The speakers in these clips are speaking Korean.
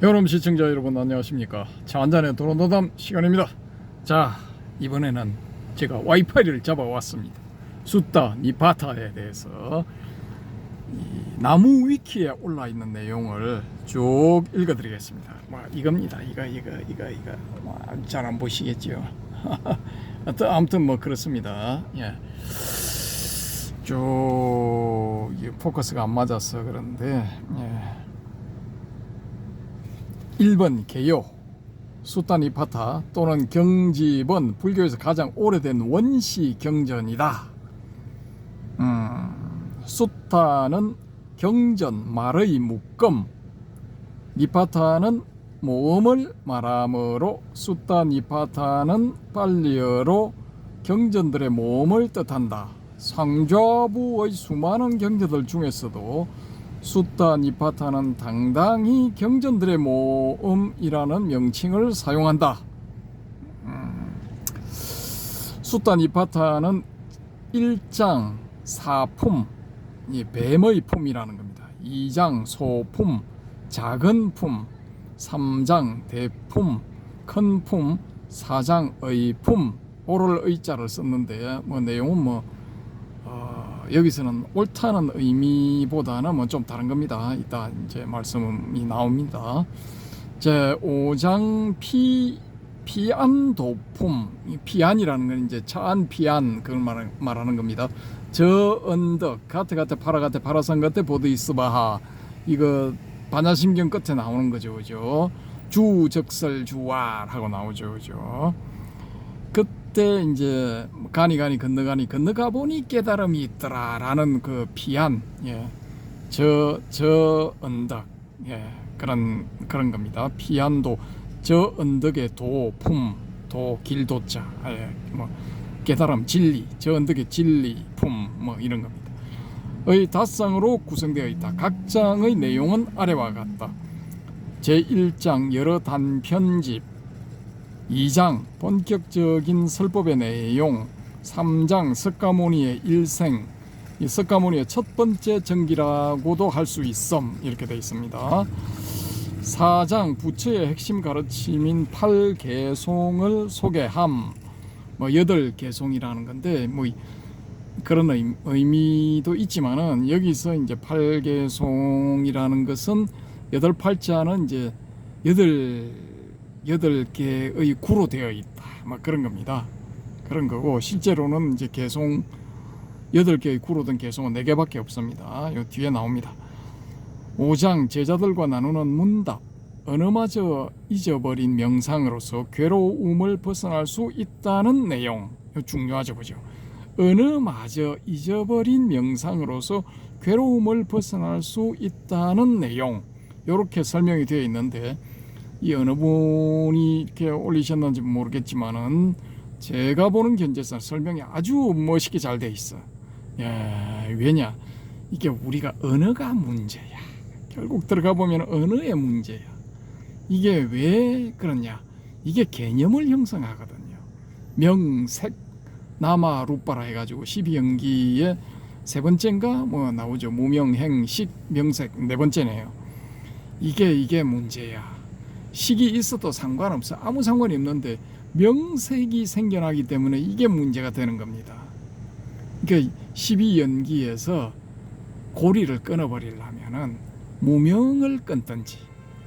여러분 시청자 여러분 안녕하십니까. 차 한잔의 도론도담 시간입니다. 자, 이번에는 제가 와이파이를 잡아왔습니다. 수타 니파타에 대해서 이 나무 위키에 올라있는 내용을 쭉 읽어드리겠습니다. 이겁니다. 이거 잘 안 보시겠죠. 아무튼 뭐 그렇습니다. 예. 쭉 포커스가 안 맞아서 그런데 예. 1번 개요. 수타 니파타 또는 경집은 불교에서 가장 오래된 원시 경전이다. 수타는 경전, 말의 묶음, 니파타는 모음을 말하므로 수타 니파타는 팔리어로 경전들의 모음을 뜻한다. 상좌부의 수많은 경전들 중에서도 수타 니파타는 당당히 경전들의 모음이라는 명칭을 사용한다. 수타 니파타는 1장 사품, 뱀의 품이라는 겁니다. 2장 소품, 작은 품, 3장 대품, 큰 품, 4장 의품, 오를 의자를 썼는데 내용은 여기서는 옳다는 의미보다는 좀 다른 겁니다. 이따 이제 말씀이 나옵니다. 제 5장 피안도품, 피안이라는 건 이제 차안 피안 그걸 말하는 겁니다. 저 언덕 가테 파라가테 파라산 가테 보드 이스바하, 이거 반야심경 끝에 나오는 거죠, 그죠? 주적설 주왈 하고 나오죠, 그죠? 그때 이제 가니 건너가 보니 깨달음이 있더라라는 그 피안, 예, 저 언덕, 예, 그런 겁니다. 피안도, 저 언덕의 도품, 도 길도자, 예, 깨달음 진리, 저 언덕의 진리 품, 이런 겁니다. 의 5장으로 구성되어 있다. 각 장의 내용은 아래와 같다. 제1장 여러 단편집, 2장 본격적인 설법의 내용, 3장 석가모니의 일생, 이 석가모니의 첫 번째 정기라고도 할 수 있음, 이렇게 되어 있습니다. 4장 부처의 핵심 가르침인 8개송을 소개함, 8개송이라는 건데 그런 의미도 있지만은 여기서 이제 8개송이라는 것은 8팔자는 이제 8개의 구로 되어 있다, 그런 겁니다. 그런 거고, 실제로는 이제 개송 8개의 구로 된 개송은 4개밖에 없습니다. 요 뒤에 나옵니다. 5장 제자들과 나누는 문답, 언어마저 잊어버린 명상으로서 괴로움을 벗어날 수 있다는 내용, 이거 중요하죠, 그죠? 언어마저 잊어버린 명상으로서 괴로움을 벗어날 수 있다는 내용, 이렇게 설명이 되어 있는데, 이 어느 분이 이렇게 올리셨는지 모르겠지만은 제가 보는 견제서 설명이 아주 멋있게 잘 돼 있어. 예, 왜냐? 이게 우리가 언어가 문제야. 결국 들어가 보면 언어의 문제야. 이게 왜 그러냐? 이게 개념을 형성하거든요. 명색, 나마, 루빠라 해가지고 12연기의 3번째인가 나오죠. 무명행식, 명색 4번째네요. 이게 문제야. 식이 있어도 상관없어. 아무 상관이 없는데 명색이 생겨나기 때문에 이게 문제가 되는 겁니다. 그러니까 12연기에서 고리를 끊어버리려면은 무명을 끊든지,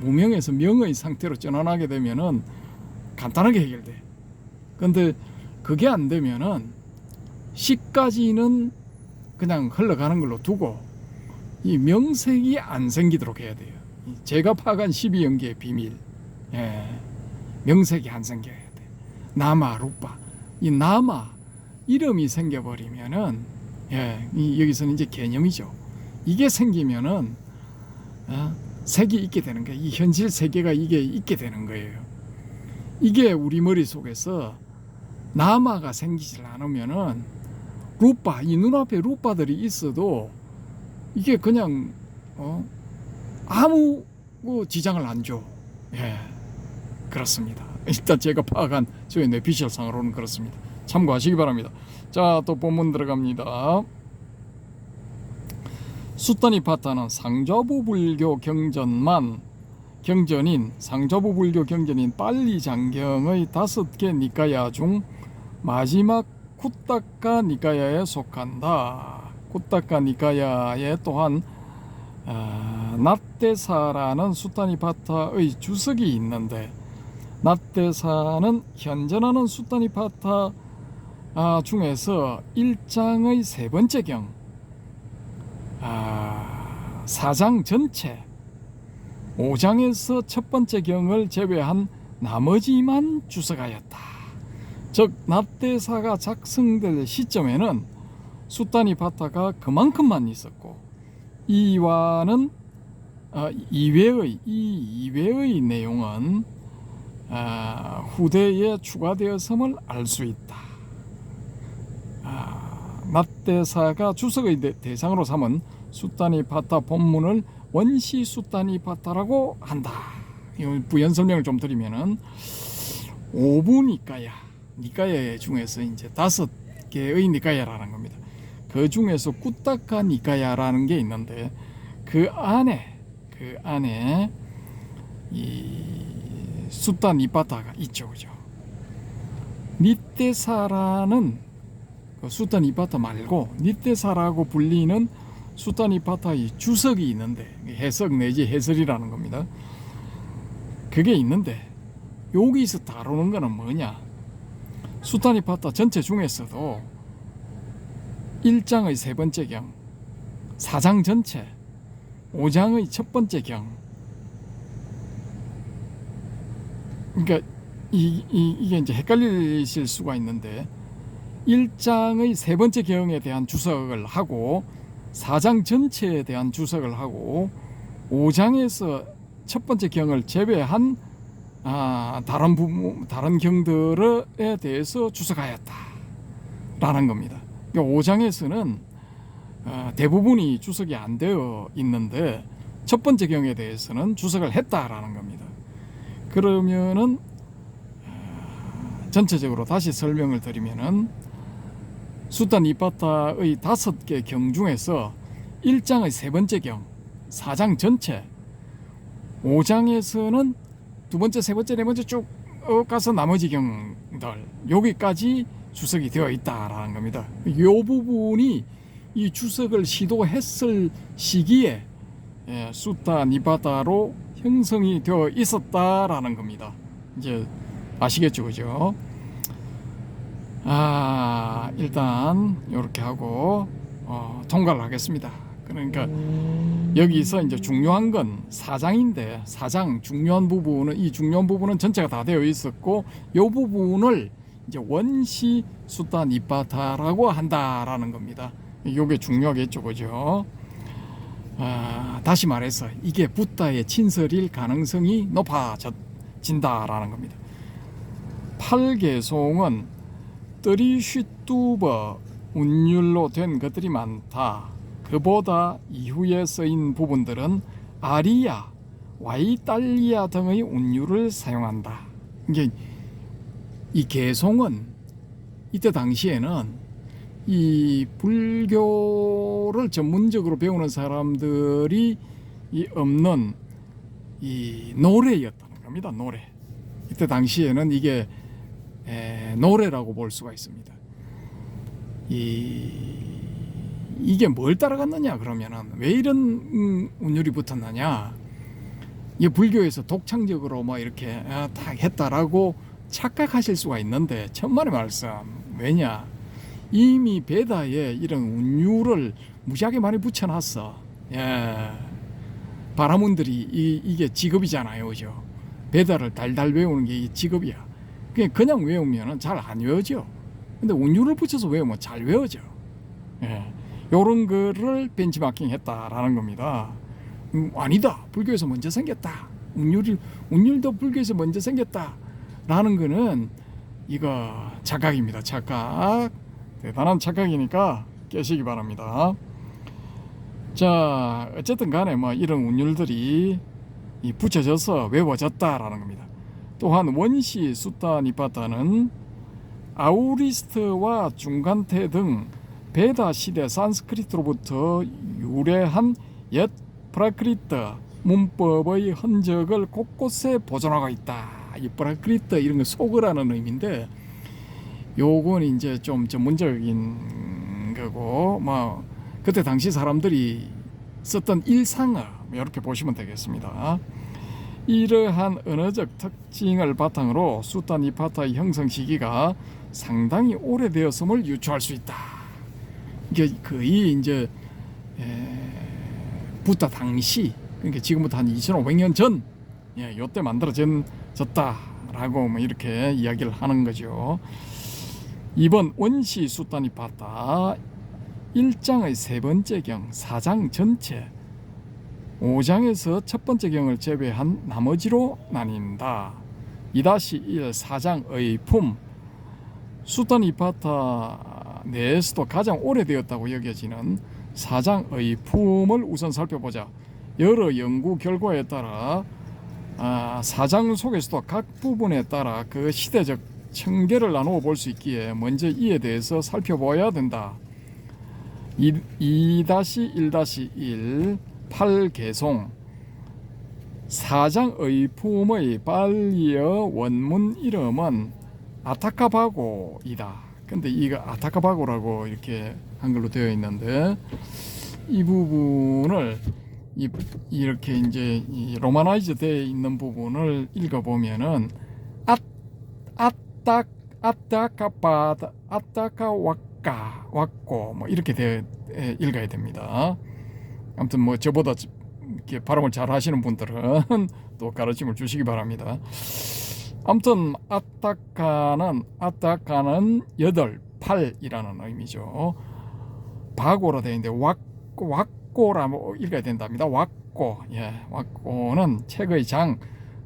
무명에서 명의 상태로 전환하게 되면은 간단하게 해결돼. 근데 그게 안 되면은 식까지는 그냥 흘러가는 걸로 두고 이 명색이 안 생기도록 해야 돼요. 제가 파악한 12연기의 비밀, 예, 명색이 안 생겨야 돼. 나마, 루빠, 이 나마 이름이 생겨버리면은, 예, 여기서는 이제 개념이죠. 이게 생기면은 색이 있게 되는 거예요. 이 현실 세계가 이게 있게 되는 거예요. 이게 우리 머릿속에서 나마가 생기질 않으면은 루빠, 이 눈앞에 루빠들이 있어도 이게 그냥 아무 지장을 안 줘. 예, 그렇습니다. 일단 제가 파악한 저희 뇌피셜상으로는 그렇습니다. 참고하시기 바랍니다. 자, 또 본문 들어갑니다. 수타 니파타는 상좌부 불교 경전만 경전인 상좌부 불교 경전인 빨리장경의 5개 니까야 중 마지막 쿠타카 니까야에 속한다. 쿠타카 니까야에 또한 낫대사라는 수타니파타의 주석이 있는데, 낫대사는 현존하는 수타니파타 중에서 1장의 세 번째 경, 4장 전체 5장에서 첫 번째 경을 제외한 나머지만 주석하였다. 즉 낫대사가 작성될 시점에는 수타니파타가 그만큼만 있었고, 이와는 이외의 내용은 후대에 추가되었음을 알 수 있다. 낫대사가 주석의 대상으로 삼은 수타니파타 본문을 원시 수타니파타라고 한다. 부연 설명을 좀 드리면은 5부 니까야 중에서 이제 5개의 니까야라는 겁니다. 그 중에서 쿠타카 니까야라는 게 있는데, 그 안에 이 수타니파타가 있죠, 그죠? 닛대사라는 그 수타니파타 말고 닛대사라고 불리는 수타니파타의 주석이 있는데, 해석 내지 해설이라는 겁니다. 그게 있는데 여기서 다루는 거는 뭐냐? 수타니파타 전체 중에서도 1장의 세 번째 경, 4장 전체 5장의 첫 번째 경, 그러니까 이게 이제 헷갈리실 수가 있는데, 1장의 세 번째 경에 대한 주석을 하고 4장 전체에 대한 주석을 하고 5장에서 첫 번째 경을 제외한 다른 경들에 대해서 주석하였다라는 겁니다. 그러니까 5장에서는 대부분이 주석이 안 되어 있는데 첫 번째 경에 대해서는 주석을 했다라는 겁니다. 그러면은 전체적으로 다시 설명을 드리면은 수타니파타의 5개 경 중에서 1장의 세 번째 경, 4장 전체, 5장에서는 두 번째, 세 번째, 네 번째 쭉 가서 나머지 경들 여기까지 주석이 되어 있다라는 겁니다. 이 부분이 이 주석을 시도했을 시기에 수타니파타로 형성이 되어 있었다라는 겁니다. 이제 아시겠죠, 그죠? 일단 이렇게 하고 통과를 하겠습니다. 그러니까 여기서 이제 중요한 건 4장인데 4장 중요한 부분은 전체가 다 되어 있었고, 이 부분을 이제 원시 수타니파타라고 한다라는 겁니다. 이게 중요하겠죠, 그죠? 다시 말해서 이게 붓다의 친설일 가능성이 높아진다라는 겁니다. 8개송은 뜨리슈뚜버 운율로 된 것들이 많다. 그보다 이후에 쓰인 부분들은 아리아, 와이탈리아 등의 운율을 사용한다. 이게 이 개송은 이때 당시에는 이 불교를 전문적으로 배우는 사람들이 없는 이 노래였다는 겁니다. 노래. 이때 당시에는 이게 노래라고 볼 수가 있습니다. 이게 뭘 따라갔느냐 그러면은 왜 이런 운율이 붙었느냐? 이 불교에서 독창적으로 뭐 이렇게 딱 했다라고 착각하실 수가 있는데, 천만의 말씀. 왜냐? 이미 베다에 이런 운율을 무지하게 많이 붙여놨어. 바라문들이 이게 직업이잖아요, 그죠? 베다를 달달 외우는 게 직업이야. 그냥 외우면 잘 안 외워져. 근데 운율을 붙여서 외우면 잘 외워져. 요런 거를 벤치마킹 했다라는 겁니다. 아니다. 불교에서 먼저 생겼다. 운율도 불교에서 먼저 생겼다. 라는 거는 이거 착각입니다. 착각. 대단한 착각이니까 깨시기 바랍니다. 자, 어쨌든 간에 뭐 이런 운율들이 붙여져서 외워졌다라는 겁니다. 또한 원시 수타니파타는 아우리스트와 중간태 등 베다 시대 산스크리트로부터 유래한 옛 프라크리트 문법의 흔적을 곳곳에 보존하고 있다. 이 프라크리트 이런 거 속으라는 의미인데, 요건 이제 좀 전문적인 거고, 뭐 그때 당시 사람들이 썼던 일상어 이렇게 보시면 되겠습니다. 이러한 언어적 특징을 바탕으로 수타니파타의 형성 시기가 상당히 오래되었음을 유추할 수 있다. 이게 거의 이제 부타 당시, 그러니까 지금부터 한 2,500년 전, 요때 만들어졌다라고 뭐 이렇게 이야기를 하는 거죠. 이번 원시 수타니파타 1장의 세 번째 경, 4장 전체 5장에서 첫 번째 경을 제외한 나머지로 나뉜다. 2-1 4장의 품, 수타니파타 내에서도 가장 오래되었다고 여겨지는 4장의 품을 우선 살펴보자. 여러 연구 결과에 따라 4장 속에서도 각 부분에 따라 그 시대적 청계를 나누어 볼 수 있기에 먼저 이에 대해서 살펴봐야 된다. 2-1-1 8개송 4장의 품의 발리어 원문 이름은 아타카바고이다. 근데 이거 아타카바고라고 이렇게 한글로 되어 있는데, 이 부분을 이렇게 이제 로마나이즈 되어 있는 부분을 읽어보면은 아타카바다, 아타카와까, 왔고 뭐 이렇게 되어 읽어야 됩니다. 아무튼 뭐 저보다 이렇게 발음을 잘 하시는 분들은 또 가르침을 주시기 바랍니다. 아무튼 아타카는 8, 8이라는 의미죠. 바고라 되어 있는데 왁고라고 읽어야 된답니다. 왁고, 왁고는 책의 장,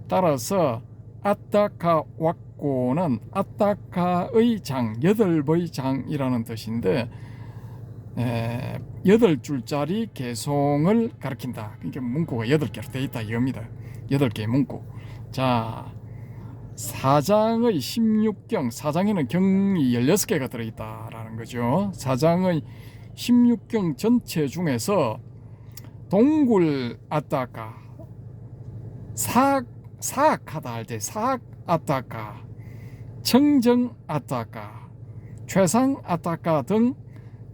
따라서 아타카 왁고는 아타카의 장, 8의 장이라는 뜻인데, 8줄짜리 개송을 가리킨다. 그러니까 문구가 8개로 되어 있다 이겁니다. 8개의 문구. 자, 4장의 16경, 4장에는 경이 16개가 들어있다라는 거죠. 4장의 16경 전체 중에서 동굴 아타카, 사악하다 할 때 사악 아타카, 청정 아타카, 최상 아타카 등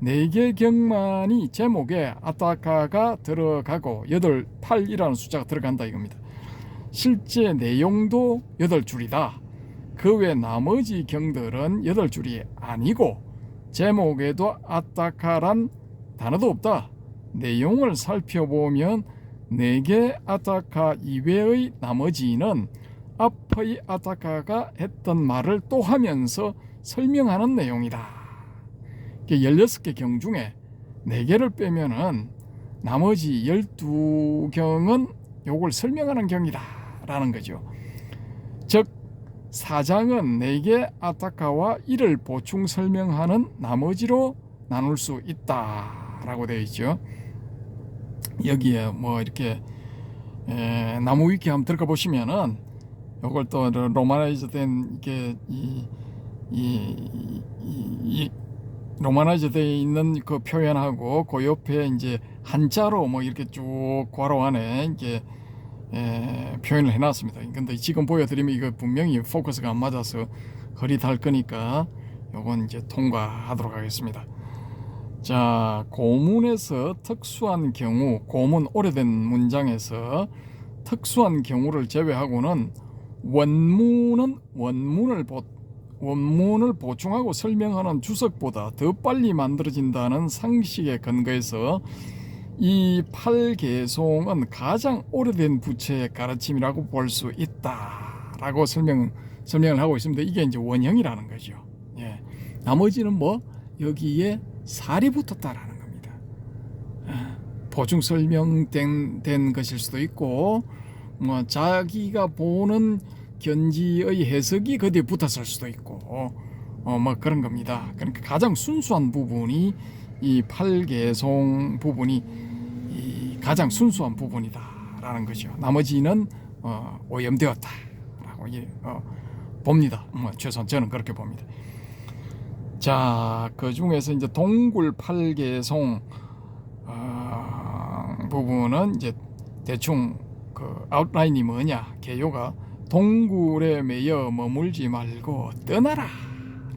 4개 경만이 제목에 아타카가 들어가고 8이라는 숫자가 들어간다 이겁니다. 실제 내용도 8줄이다. 그 외 나머지 경들은 8줄이 아니고 제목에도 아타카란 단어도 없다. 내용을 살펴보면 4개 아타카 이외의 나머지는 앞의 아타카가 했던 말을 또 하면서 설명하는 내용이다. 16개 경 중에 4개를 빼면은 나머지 12경은 요걸 설명하는 경이다 라는 거죠. 즉 4장은 4개 아타카와 이를 보충 설명하는 나머지로 나눌 수 있다 라고 되어 있죠. 여기에 뭐 이렇게 나무 위키 한번 들어가 보시면은 요걸 또 로마나이즈 된 이 로마나이즈 되어 있는 그 표현하고 그 옆에 이제 한자로 뭐 이렇게 쭉 괄호 안에 이게 표현을 해놨습니다. 근데 지금 보여드리면 이거 분명히 포커스가 안 맞아서 흐릿할 거니까 요건 이제 통과하도록 하겠습니다. 자, 고문에서 특수한 경우, 고문 오래된 문장에서 특수한 경우를 제외하고는 원문을 보충하고 설명하는 주석보다 더 빨리 만들어진다는 상식에 근거해서 이 8개송은 가장 오래된 부처의 가르침이라고 볼 수 있다라고 설명을 하고 있습니다. 이게 이제 원형이라는 거죠. 나머지는 뭐 여기에 살이 붙었다라는 겁니다. 보충 설명된 것일 수도 있고, 뭐 자기가 보는 견지의 해석이 거기에 붙었을 수도 있고, 뭐 그런 겁니다. 그러니까 가장 순수한 부분이 이 8개송 부분이 이 가장 순수한 부분이다라는 거죠. 나머지는 오염되었다라고 봅니다. 최소한 저는 그렇게 봅니다. 자, 그 중에서 이제 동굴 8개송 부분은 이제 대충 그 아웃라인이 뭐냐? 개요가 동굴에 매여 머물지 말고 떠나라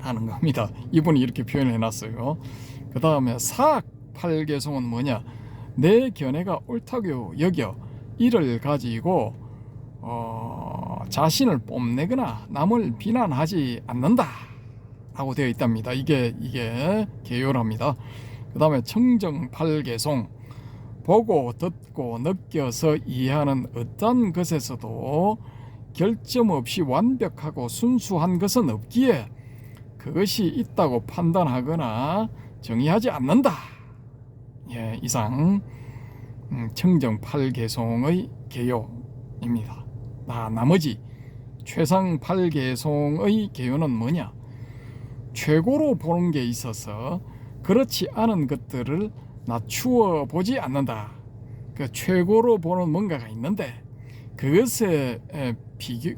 라는 겁니다. 이분이 이렇게 표현해 놨어요. 그 다음에 사악팔개송은 뭐냐? 내 견해가 옳다고 여겨 이를 가지고 자신을 뽐내거나 남을 비난하지 않는다 라고 되어 있답니다. 이게 개요랍니다. 그 다음에 청정팔개송, 보고 듣고 느껴서 이해하는 어떤 것에서도 결점 없이 완벽하고 순수한 것은 없기에 그것이 있다고 판단하거나 정의하지 않는다. 예, 이상 청정팔개송의 개요입니다. 나머지 최상팔개송의 개요는 뭐냐? 최고로 보는 게 있어서 그렇지 않은 것들을 낮추어 보지 않는다. 그 최고로 보는 뭔가가 있는데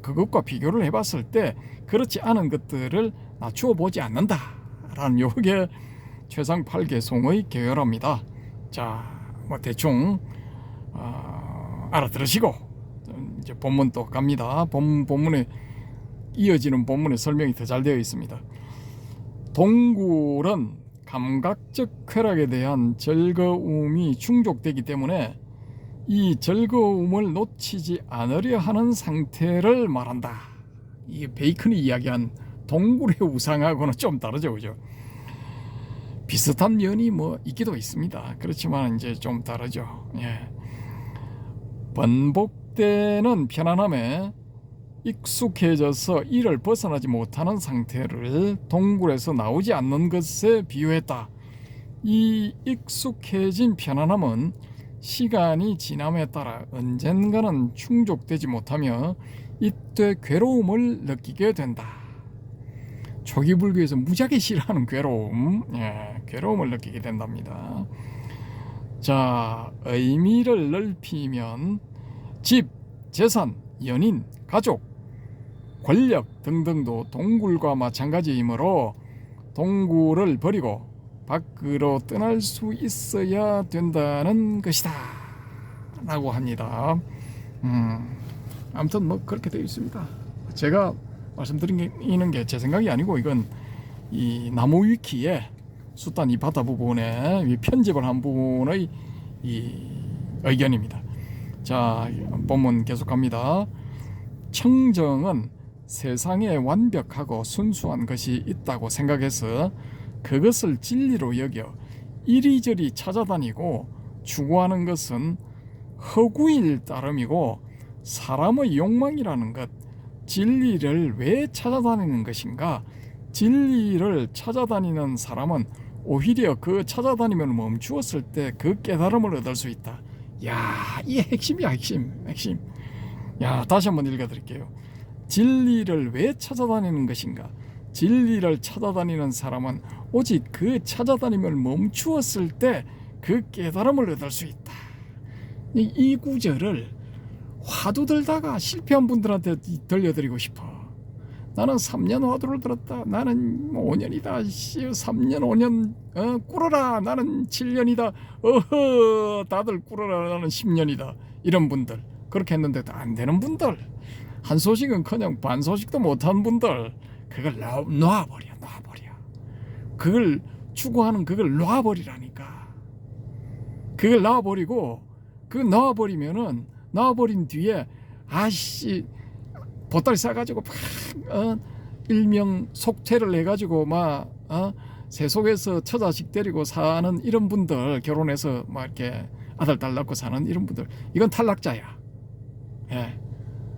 그것과 비교를 해봤을 때 그렇지 않은 것들을 낮추어 보지 않는다 라는 요게 최상팔개송의 개요랍니다. 자, 뭐 대충 알아들으시고 이제 본문 또 갑니다. 본문에 이어지는 본문의 설명이 더 잘 되어 있습니다. 동굴은 감각적 쾌락에 대한 즐거움이 충족되기 때문에 이 즐거움을 놓치지 않으려 하는 상태를 말한다. 이 베이컨이 이야기한 동굴의 우상하고는 좀 다르죠, 그죠? 비슷한 면이 뭐 있기도 있습니다. 그렇지만 이제 좀 다르죠. 예. 번복되는 편안함에 익숙해져서 이를 벗어나지 못하는 상태를 동굴에서 나오지 않는 것에 비유했다. 이 익숙해진 편안함은 시간이 지남에 따라 언젠가는 충족되지 못하며 이때 괴로움을 느끼게 된다. 초기 불교에서 무지하게 싫어하는 괴로움, 괴로움을 느끼게 된답니다. 자, 의미를 넓히면 집, 재산, 연인, 가족, 권력 등등도 동굴과 마찬가지이므로 동굴을 버리고 밖으로 떠날 수 있어야 된다는 것이다 라고 합니다. 아무튼 뭐 그렇게 되어 있습니다. 제가 말씀드리는 게 제 생각이 아니고 이건 이 나무위키의 수단 이 바다 부분에 편집을 한 분의 이 의견입니다. 자, 본문 계속합니다. 청정은 세상에 완벽하고 순수한 것이 있다고 생각해서 그것을 진리로 여겨 이리저리 찾아다니고 추구하는 것은 허구일 따름이고 사람의 욕망이라는 것, 진리를 왜 찾아다니는 것인가? 진리를 찾아다니는 사람은 오히려 그 찾아다니면 멈추었을 때 그 깨달음을 얻을 수 있다. 야, 이게 핵심이야, 핵심. 야, 다시 한번 읽어드릴게요. 진리를 왜 찾아다니는 것인가? 진리를 찾아다니는 사람은 오직 그 찾아다님을 멈추었을 때 그 깨달음을 얻을 수 있다. 이 구절을 화두 들다가 실패한 분들한테 들려드리고 싶어. 나는 3년 화두를 들었다. 나는 5년이다. 3년 5년 꿇어라. 나는 7년이다. 어허, 다들 꿇어라. 나는 10년이다. 이런 분들, 그렇게 했는데도 안 되는 분들, 한 소식은 그냥 반 소식도 못한 분들, 그걸 놔버려. 그걸 추구하는 그걸 놔버리라니까. 그걸 놔버리고, 그걸 놔버린 뒤에 아씨 보따리 싸가지고 막 일명 속퇴를 해가지고 막 세속에서 처자식 데리고 사는 이런 분들, 결혼해서 막 이렇게 아들 딸 낳고 사는 이런 분들, 이건 탈락자야. 예.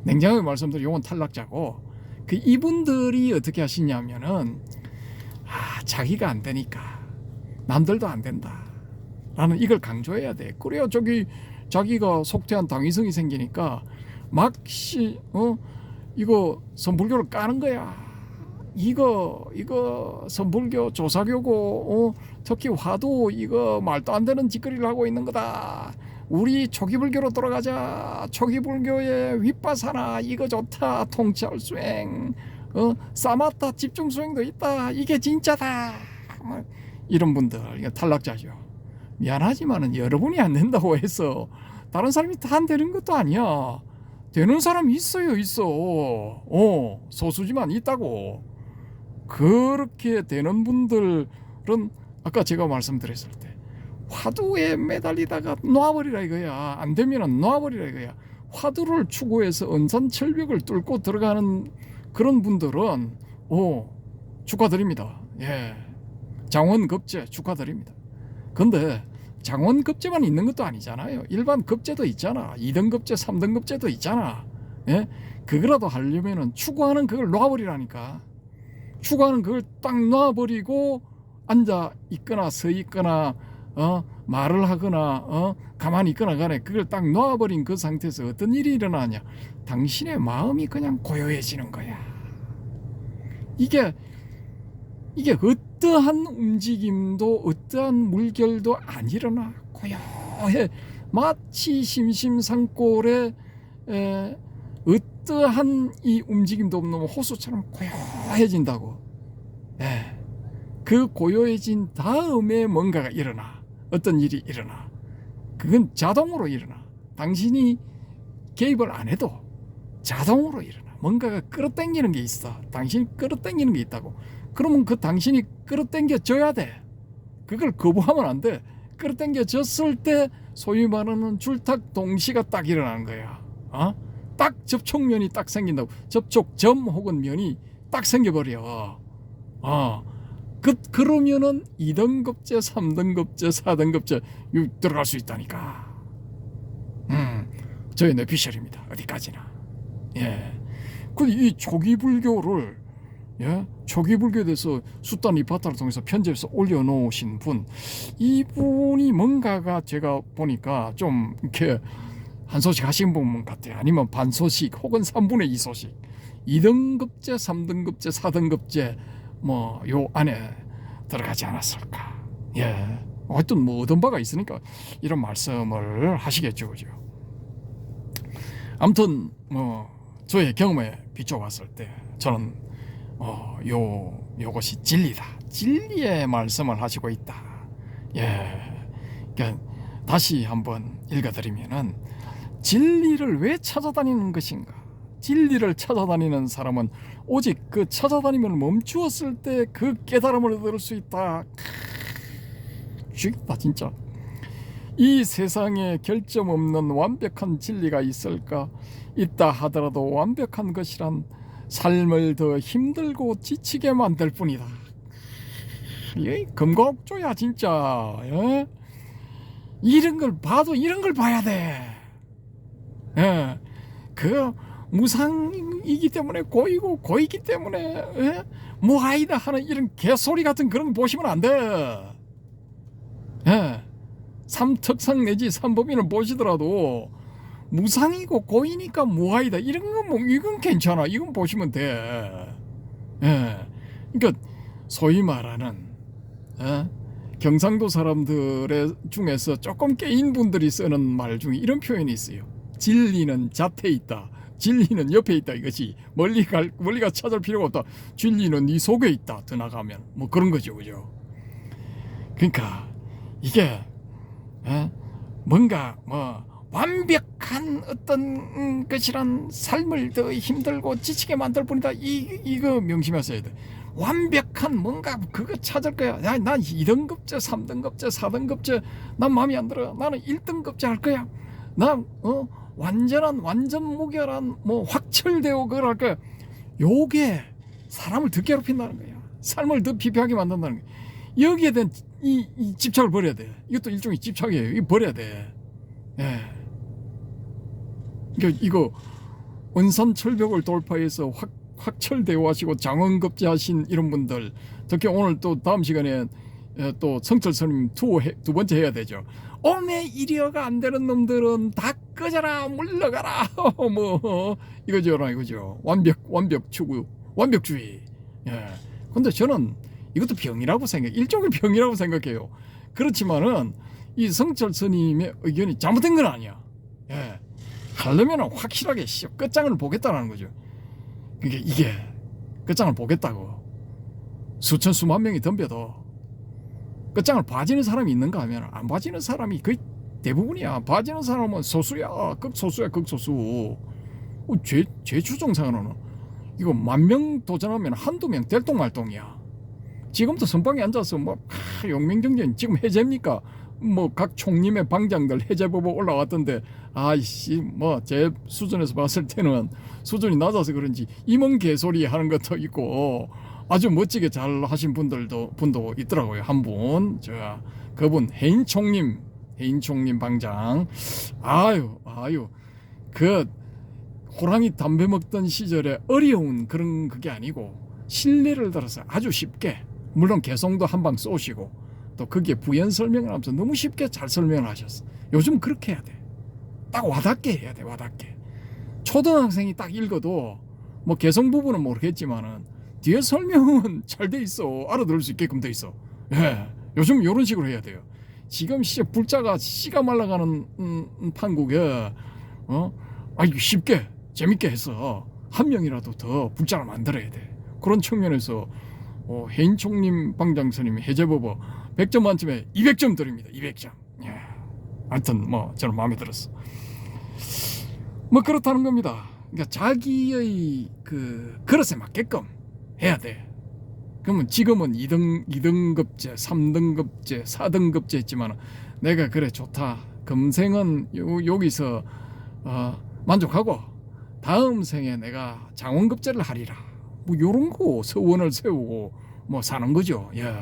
냉정하게 말씀드리면 이건 탈락자고, 그 이분들이 어떻게 하시냐면은 자기가 안 되니까 남들도 안 된다 라는 이걸 강조해야 돼. 그래야 자기가 속퇴한 당위성이 생기니까 이거 선불교를 까는 거야. 이거 선불교 조사교고 특히 화두 이거 말도 안 되는 짓거리를 하고 있는 거다. 우리 초기불교로 돌아가자. 초기불교의 윗바사나 이거 좋다. 통찰 수행, 사마타 집중 수행도 있다. 이게 진짜다. 이런 분들, 이거 탈락자죠. 미안하지만은 여러분이 안 된다고 해서 다른 사람이 다 안 되는 것도 아니야. 되는 사람이 있어요, 있어. 소수지만 있다고. 그렇게 되는 분들은 아까 제가 말씀드렸을 때 화두에 매달리다가 놔버리라 이거야. 안 되면은 놔버리라 이거야. 화두를 추구해서 언산철벽을 뚫고 들어가는 그런 분들은 축하드립니다. 예, 장원급제 축하드립니다. 근데 장원급제만 있는 것도 아니잖아요. 일반 급제도 있잖아. 2등급제, 3등급제도 있잖아. 예? 그거라도 하려면은 추구하는 그걸 놔버리라니까. 추구하는 그걸 딱 놔버리고 앉아 있거나 서 있거나 말을 하거나 가만히 있거나 간에 그걸 딱 놔버린 그 상태에서 어떤 일이 일어나냐. 당신의 마음이 그냥 고요해지는 거야. 이게 어떠한 움직임도 어떠한 물결도 안 일어나. 고요해. 마치 심심산골에 어떠한 이 움직임도 없는 호수처럼 고요해진다고. 그 고요해진 다음에 뭔가가 일어나. 어떤 일이 일어나. 그건 자동으로 일어나. 당신이 개입을 안 해도 자동으로 일어나. 뭔가가 끌어당기는 게 있어. 당신이 끌어당기는 게 있다고. 그러면 그 당신이 끌어당겨 줘야 돼. 그걸 거부하면 안 돼. 끌어당겨 줬을 때 소위 말하는 줄탁 동시가 딱 일어나는 거야. 딱 접촉면이 딱 생긴다고. 접촉점 혹은 면이 딱 생겨버려. 그러면은 2등급제, 3등급제, 4등급제 들어갈 수 있다니까. 저의 뇌피셜입니다. 어디까지나. 예. 근데 이 초기 불교를 초기 불교에 대해서 숫단 이파타를 통해서 편집해서 올려놓으신 분, 이분이 뭔가가 제가 보니까 좀 이렇게 한 소식 하신 분 같아요. 아니면 반소식 혹은 3분의 2 소식. 2등급제, 3등급제, 4등급제 뭐 요 안에 들어가지 않았을까. 예. 하여튼 뭐 얻은 바가 있으니까 이런 말씀을 하시겠죠, 그죠? 아무튼 뭐 저의 경험에 비춰봤을 때 저는 요것이 진리다. 진리의 말씀을 하시고 있다. 예. 그러니까 다시 한번 읽어드리면은 진리를 왜 찾아다니는 것인가? 진리를 찾아다니는 사람은 오직 그 찾아다님을 멈추었을 때 그 깨달음을 얻을 수 있다. 죽겠다 진짜. 이 세상에 결점 없는 완벽한 진리가 있을까? 있다 하더라도 완벽한 것이란 삶을 더 힘들고 지치게 만들 뿐이다. 이 금과옥조야 진짜. 예? 이런 걸 봐도 이런 걸 봐야 돼. 예. 그 무상이기 때문에 고이고 고이기 때문에 무아이다 하는 이런 개소리 같은 그런 거 보시면 안 돼. 삼특상 내지 삼법인을 보시더라도 무상이고 고이니까 무아이다 이런 건 뭐 이건 괜찮아. 이건 보시면 돼. 그러니까 소위 말하는 경상도 사람들의 중에서 조금 깨인 분들이 쓰는 말 중에 이런 표현이 있어요. 진리는 잣에 있다. 진리는 옆에 있다 이것이. 멀리가 찾을 필요가 없다. 진리는 네 속에 있다. 더 나가면 뭐 그런 거죠, 그죠? 그러니까 이게 뭔가 뭐 완벽한 어떤 것이란 삶을 더 힘들고 지치게 만들 뿐이다. 이거 명심하셔야 돼. 완벽한 뭔가 그거 찾을 거야. 난 2등급제, 3등급제, 4등급제 난 마음에 안 들어. 나는 1등급제 할 거야. 난 완전 무결한 뭐 확철되고 그걸 할 거야. 요게 사람을 더 괴롭힌다는 거야. 삶을 더 피폐하게 만든다는 거야. 여기에 대한 이 집착을 버려야 돼. 이것도 일종의 집착이에요. 이거 버려야 돼. 그러니까 이거 원산철벽을 돌파해서 확철대오하시고 장원급제하신 이런 분들, 특히 오늘 또 다음 시간에 또 성철스님 두 번째 해야 되죠. 오메 이리어가 안 되는 놈들은 다 꺼져라 물러가라 뭐 이거죠. 완벽 추구, 완벽주의. 근데 저는 이것도 병이라고 생각해요. 일종의 병이라고 생각해요. 그렇지만은 이 성철 스님의 의견이 잘못된 건 아니야. 하려면 확실하게 끝장을 보겠다는 거죠. 그러니까 이게 끝장을 보겠다고 수천 수만 명이 덤벼도 끝장을 봐지는 사람이 있는가 하면 안 봐지는 사람이 거의 대부분이야. 봐지는 사람은 소수야. 극소수야, 극소수. 최초 정상으로는 이거 10,000명 도전하면 한두 명 될똥말똥이야. 지금도 선방에 앉아서 뭐 용맹정전 지금 해제입니까? 뭐 각 총림의 방장들 해제 보고 올라왔던데, 아이씨 뭐 제 수준에서 봤을 때는 수준이 낮아서 그런지 임원 개소리 하는 것도 있고 아주 멋지게 잘 하신 분도 있더라고요. 한 분, 그분 해인 총림 방장. 아유 그 호랑이 담배 먹던 시절에 어려운 그런 그게 아니고 신뢰를 들어서 아주 쉽게, 물론 개성도 한 방 쏘시고 또 그게 부연 설명을 하면서 너무 쉽게 잘 설명을 하셨어. 요즘 그렇게 해야 돼. 딱 와닿게 해야 돼. 와닿게. 초등학생이 딱 읽어도 뭐 개성 부분은 모르겠지만은 뒤에 설명은 잘 돼 있어. 알아들을 수 있게끔 돼 있어. 예. 요즘 이런 식으로 해야 돼요. 지금 불자가 씨가 말라가는 판국에 아주 쉽게 재밌게 해서 한 명이라도 더 불자를 만들어야 돼. 그런 측면에서 해인 총림 방장스님이 해제법어 100점 만점에 200점 드립니다. 200점. 예. 하여튼 뭐 저는 마음에 들었어. 뭐 그렇다는 겁니다. 그러니까 자기의 그 그릇에 맞게끔 해야 돼. 그러면 지금은 2등급제, 3등급제, 4등급제 했지만 내가 그래 좋다. 금생은 여기서 만족하고 다음 생에 내가 장원급제를 하리라. 뭐 요런 거 서원을 세우고 뭐 사는 거죠. 예.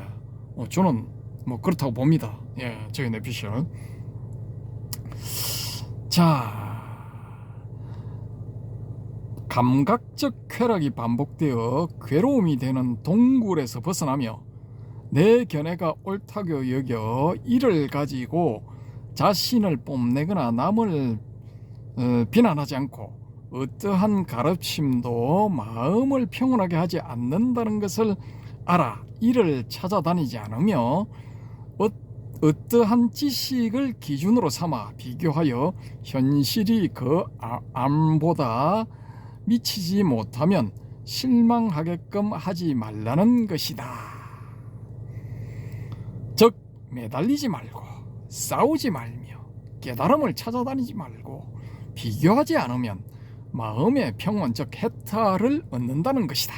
저는 뭐 그렇다고 봅니다. 예. 저희 내피셜. 자, 감각적 쾌락이 반복되어 괴로움이 되는 동굴에서 벗어나며 내 견해가 옳다고 여겨 이를 가지고 자신을 뽐내거나 남을 비난하지 않고 어떠한 가르침도 마음을 평온하게 하지 않는다는 것을 알아 이를 찾아다니지 않으며 어떠한 지식을 기준으로 삼아 비교하여 현실이 그 암보다 미치지 못하면 실망하게끔 하지 말라는 것이다. 즉 매달리지 말고 싸우지 말며 깨달음을 찾아다니지 말고 비교하지 않으면 마음의 평온 즉 해탈을 얻는다는 것이다.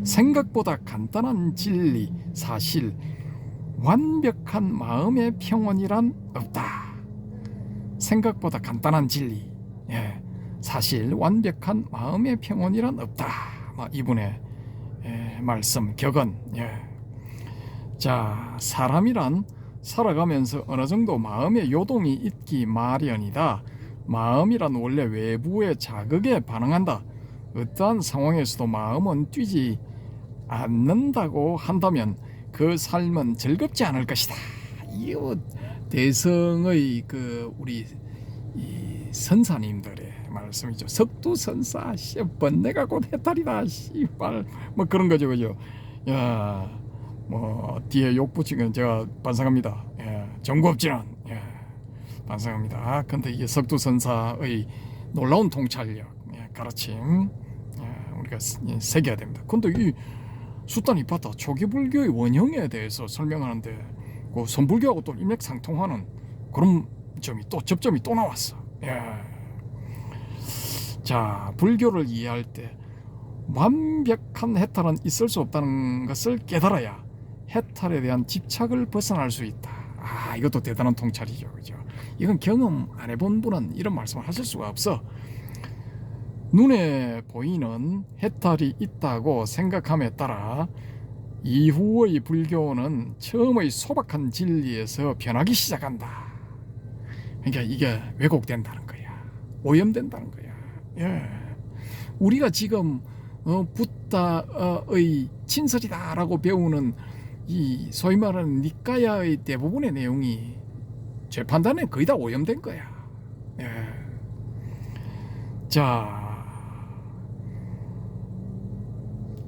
생각보다 간단한 진리, 사실, 완벽한 마음의 평온이란 없다. 생각보다 간단한 진리, 사실, 완벽한 마음의 평온이란 없다. 이분의 말씀, 격언. 자, 사람이란 살아가면서 어느 정도 마음의 요동이 있기 마련이다. 마음이란 원래 외부의 자극에 반응한다. 어떠한 상황에서도 마음은 뛰지 않는다고 한다면 그 삶은 즐겁지 않을 것이다. 이 대성의 우리 이 선사님들의 말씀이죠. 석두선사, 번뇌가 곧 해탈이다. 씨발, 뭐 그런 거죠, 그죠? 야, 뭐 뒤에 욕 붙인 건 제가 반성합니다. 정구업진은 반성합니다. 근데 이게 석두선사의 놀라운 통찰력, 가르침, 우리가 새겨야 됩니다. 근데 이 수단 이파타 초기 불교의 원형에 대해서 설명하는데 그 선불교하고 또 일맥상통하는 그런 접점이 또 나왔어. 자, 불교를 이해할 때 완벽한 해탈은 있을 수 없다는 것을 깨달아야 해탈에 대한 집착을 벗어날 수 있다. 이것도 대단한 통찰이죠, 그죠? 이건 경험 안 해본 분은 이런 말씀을 하실 수가 없어. 눈에 보이는 해탈이 있다고 생각함에 따라 이후의 불교는 처음의 소박한 진리에서 변하기 시작한다. 그러니까 이게 왜곡된다는 거야. 오염된다는 거야. 우리가 지금 붓다의 친설이다라고 배우는 이 소위 말하는 니까야의 대부분의 내용이 제 판단에 거의 다 오염된 거야. 자,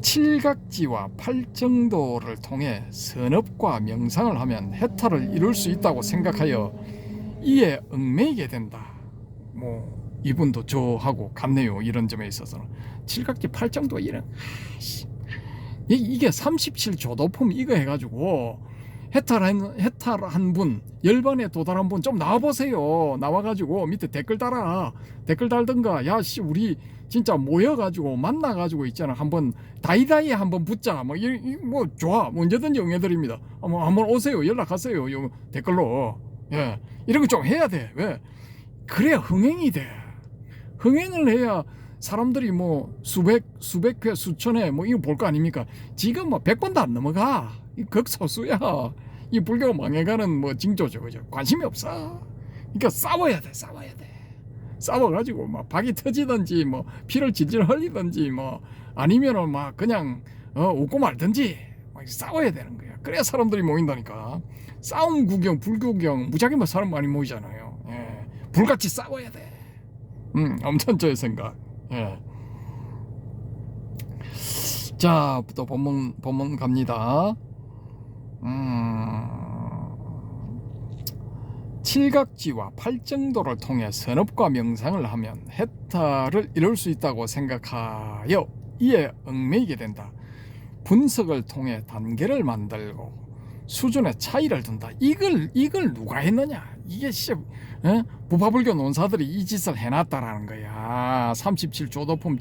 칠각지와 팔정도를 통해 선업과 명상을 하면 해탈을 이룰 수 있다고 생각하여 이에 얽매이게 된다. 뭐 이분도 저하고 같네요. 이런 점에 있어서는 칠각지 팔정도 이게 37조도품 이거 해가지고 해탈한 분, 열반에 도달한 분 좀 나와보세요. 나와가지고 밑에 댓글 달아. 댓글 달든가, 야, 씨, 우리 진짜 모여가지고 만나가지고 있잖아. 한번 다이다이 한번 붙자. 뭐, 뭐 좋아. 뭐 언제든지 응해드립니다. 한번 오세요. 연락하세요. 요 댓글로. 예, 이런 거 좀 해야 돼. 왜? 그래야 흥행이 돼. 흥행을 해야 사람들이 뭐 수백 회, 수천 회 뭐 이거 볼 거 아닙니까? 지금 뭐 100번도 안 넘어가. 이 극소수야. 이 불교가 망해가는 뭐 징조죠, 그죠? 관심이 없어. 그러니까 싸워야 돼. 싸워가지고 막 박이 터지든지 뭐 피를 질질 흘리든지 뭐 아니면은 막 그냥 웃고 말든지 막 싸워야 되는 거야. 그래야 사람들이 모인다니까. 싸움 구경, 불교 구경 무지하게 뭐 사람 많이 모이잖아요. 예. 불같이 싸워야 돼. 엄청 저의 생각. 예. 자, 또 본문 갑니다. 칠각지와 팔정도를 통해 선업과 명상을 하면 해탈을 이룰 수 있다고 생각하여 이에 얽매이게 된다. 분석을 통해 단계를 만들고 수준의 차이를 둔다. 이걸 누가 했느냐? 이게 부파불교 논사들이 이 짓을 해놨다라는 거야. 37조도품